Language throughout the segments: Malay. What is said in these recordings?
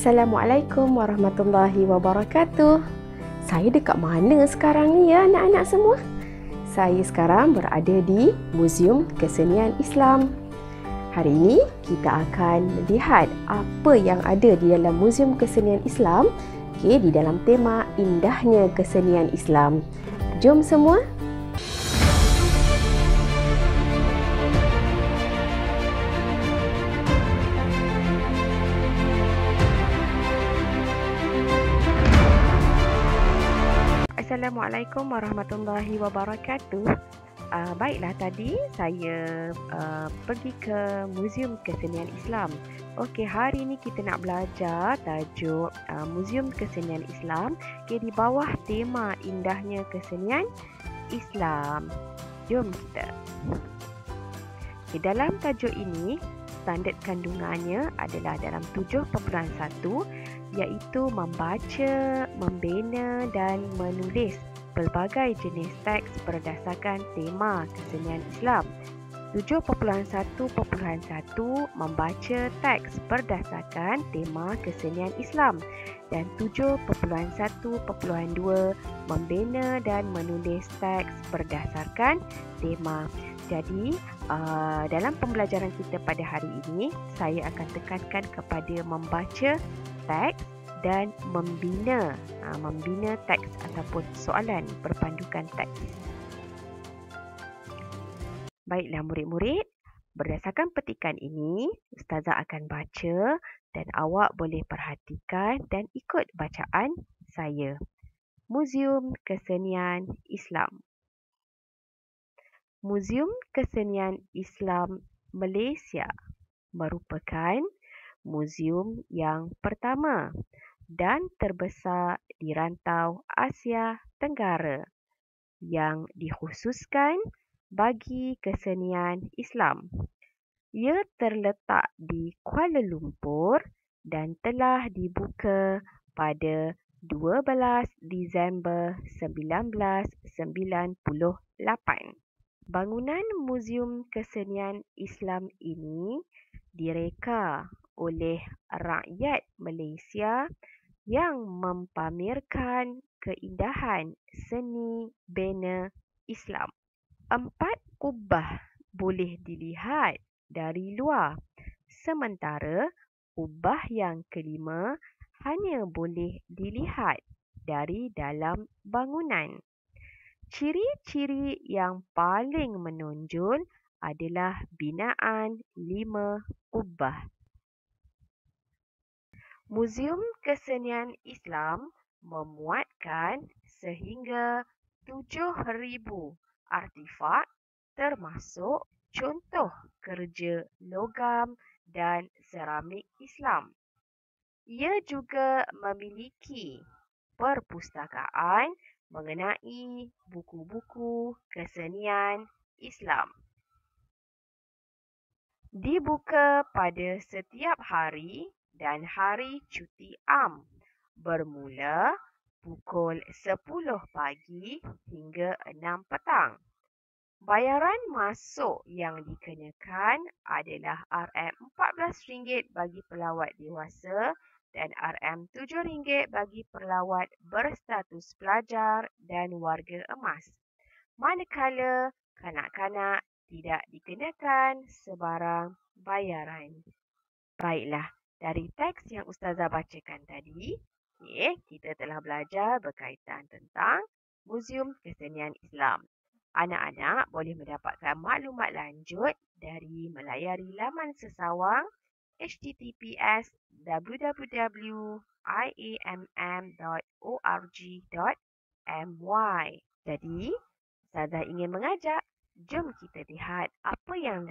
Assalamualaikum warahmatullahi wabarakatuh. Saya dekat mana sekarang ni ya anak-anak semua? Saya sekarang berada di Muzium Kesenian Islam. Hari ini kita akan melihat apa yang ada di dalam Muzium Kesenian Islam, di dalam tema Indahnya Kesenian Islam. Jom semua. Assalamualaikum warahmatullahi wabarakatuh. Baiklah, tadi saya pergi ke Muzium Kesenian Islam. Okey, hari ini kita nak belajar tajuk Muzium Kesenian Islam di bawah tema Indahnya Kesenian Islam. Jom kita. Dalam tajuk ini, standard kandungannya adalah dalam 7.1, iaitu membaca, membina dan menulis pelbagai jenis teks berdasarkan tema kesenian Islam. 7.1.1 membaca teks berdasarkan tema kesenian Islam dan 7.1.2 membina dan menulis teks berdasarkan tema. Jadi, dalam pembelajaran kita pada hari ini, saya akan tekankan kepada membaca teks dan membina teks ataupun soalan berpandukan teks. Baiklah murid-murid, berdasarkan petikan ini, Ustazah akan baca dan awak boleh perhatikan dan ikut bacaan saya. Muzium Kesenian Islam. Muzium Kesenian Islam Malaysia merupakan muzium yang pertama dan terbesar di rantau Asia Tenggara yang dikhususkan bagi kesenian Islam. Ia terletak di Kuala Lumpur dan telah dibuka pada 12 Disember 1998. Bangunan Muzium Kesenian Islam ini direka oleh rakyat Malaysia yang mempamerkan keindahan seni bena Islam. 4 kubah boleh dilihat dari luar, sementara kubah yang kelima hanya boleh dilihat dari dalam bangunan. Ciri-ciri yang paling menonjol adalah binaan 5 kubah. Muzium Kesenian Islam memuatkan sehingga 7,000 artifak termasuk contoh kerja logam dan seramik Islam. Ia juga memiliki perpustakaan mengenai buku-buku kesenian Islam. Dibuka pada setiap hari dan hari cuti am, bermula pukul 10 pagi hingga 6 petang. Bayaran masuk yang dikenakan adalah RM14 bagi pelawat dewasa dan RM7 bagi pelawat berstatus pelajar dan warga emas. Manakala kanak-kanak tidak dikenakan sebarang bayaran. Baiklah, dari teks yang Ustazah bacakan tadi, kita telah belajar berkaitan tentang Muzium Kesenian Islam. Anak-anak boleh mendapatkan maklumat lanjut dari melayari laman sesawang https://www.iamm.org.my. Jadi, Ustazah ingin mengajak, jom kita lihat apa yang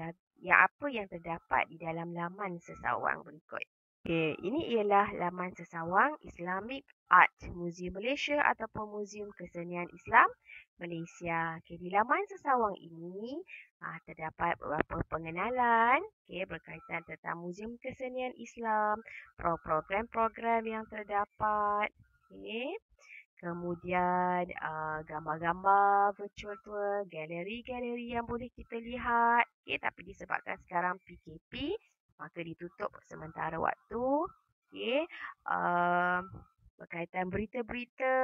terdapat di dalam laman sesawang berikut. Ini ialah laman sesawang Islamic Art Museum Malaysia ataupun Muzium Kesenian Islam Malaysia. Di laman sesawang ini terdapat beberapa pengenalan berkaitan tentang Muzium Kesenian Islam, program-program yang terdapat. Kemudian gambar-gambar virtual tour, galeri-galeri yang boleh kita lihat. Tapi disebabkan sekarang PKP, maka ditutup sementara waktu. okey, berkaitan berita-berita,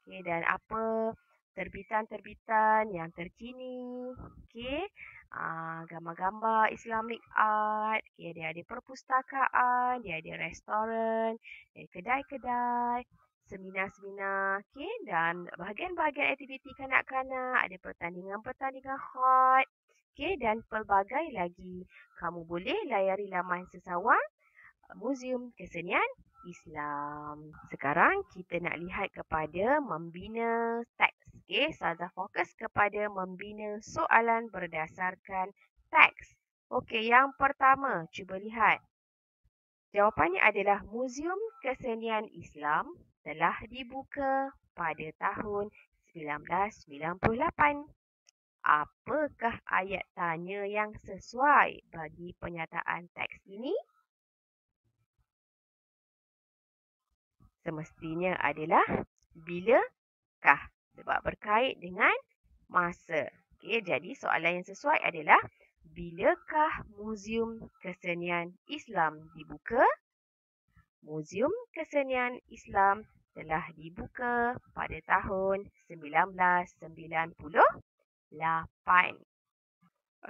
okey, dan apa terbitan-terbitan yang terkini, okey, gambar-gambar Islamic art, okey, dia ada perpustakaan, dia ada restoran, dia ada kedai-kedai, seminar-seminar, okey, dan bahagian-bahagian aktiviti kanak-kanak, ada pertandingan-pertandingan hot, okey, dan pelbagai lagi. Kamu boleh layari laman sesawang Muzium Kesenian Islam. Sekarang kita nak lihat kepada membina teks. Okey, Ustazah fokus kepada membina soalan berdasarkan teks. Okey, yang pertama, cuba lihat. Jawapannya adalah Muzium Kesenian Islam telah dibuka pada tahun 1998. Apakah ayat tanya yang sesuai bagi penyataan teks ini? Semestinya adalah bilakah, sebab berkait dengan masa. Okey, jadi soalan yang sesuai adalah bilakah Muzium Kesenian Islam dibuka? Muzium Kesenian Islam telah dibuka pada tahun 1998.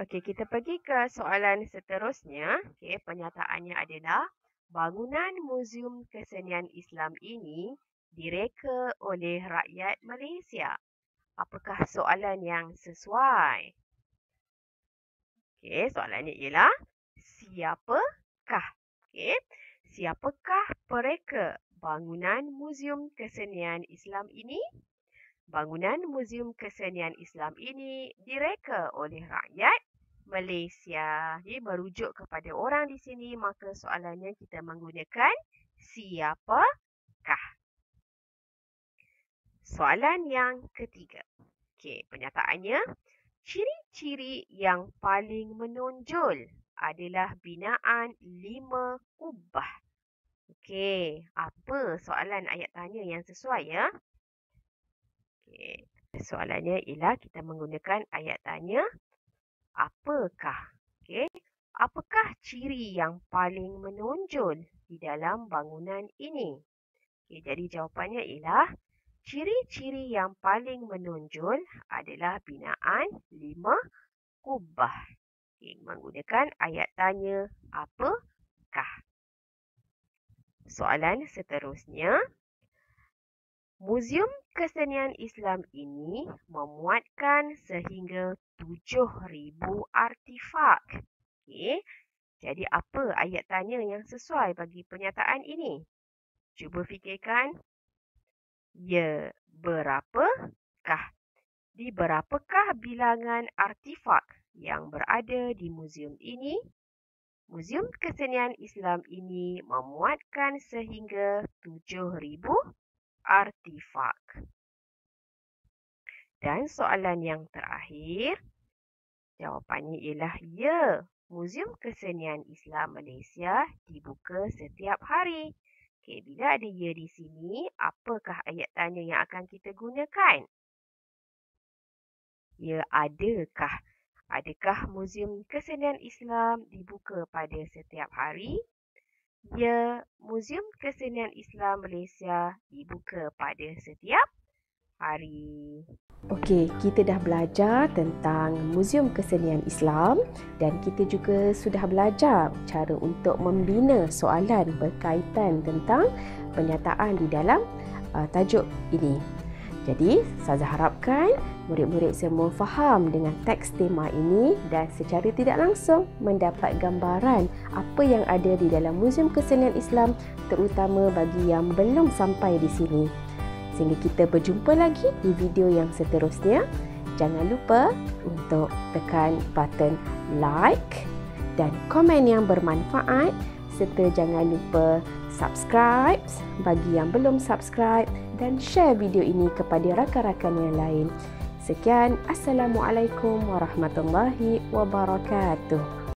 Okey, kita pergi ke soalan seterusnya. Okey, penyataannya adalah bangunan Muzium Kesenian Islam ini direka oleh rakyat Malaysia. Apakah soalan yang sesuai? Okey, soalannya ialah siapakah? Okey, siapakah pereka bangunan Muzium Kesenian Islam ini? Bangunan Muzium Kesenian Islam ini direka oleh rakyat Malaysia. Jadi merujuk kepada orang di sini, maka soalannya kita menggunakan siapakah. Soalan yang ketiga. Okey, penyataannya, ciri-ciri yang paling menonjol adalah binaan 5 kubah. Okey, apa soalan ayat tanya yang sesuai ya? Okey, soalannya ialah kita menggunakan ayat tanya apakah. Okey, apakah ciri yang paling menonjol di dalam bangunan ini? Okey, jadi jawapannya ialah ciri-ciri yang paling menonjol adalah binaan 5 kubah. Okey, menggunakan ayat tanya apakah. Soalan seterusnya. Muzium Kesenian Islam ini memuatkan sehingga 7,000 artifak. Okey, jadi apa ayat tanya yang sesuai bagi pernyataan ini? Cuba fikirkan. Ya, berapakah? Di berapakah bilangan artifak yang berada di muzium ini? Muzium Kesenian Islam ini memuatkan sehingga 7,000 artifak. Dan soalan yang terakhir, jawapannya ialah ya, Muzium Kesenian Islam Malaysia dibuka setiap hari. Okey, bila ada ya di sini, apakah ayat tanya yang akan kita gunakan? Ya, adakah? Adakah Muzium Kesenian Islam dibuka pada setiap hari? Ya, Muzium Kesenian Islam Malaysia dibuka pada setiap hari. Okey, kita dah belajar tentang Muzium Kesenian Islam dan kita juga sudah belajar cara untuk membina soalan berkaitan tentang pernyataan di dalam tajuk ini. Jadi, saya harapkan murid-murid semua faham dengan teks tema ini dan secara tidak langsung mendapat gambaran apa yang ada di dalam Muzium Kesenian Islam, terutama bagi yang belum sampai di sini. Sehingga kita berjumpa lagi di video yang seterusnya. Jangan lupa untuk tekan button like dan komen yang bermanfaat, serta jangan lupa subscribe bagi yang belum subscribe dan share video ini kepada rakan-rakan yang lain. Sekian, Assalamualaikum warahmatullahi wabarakatuh.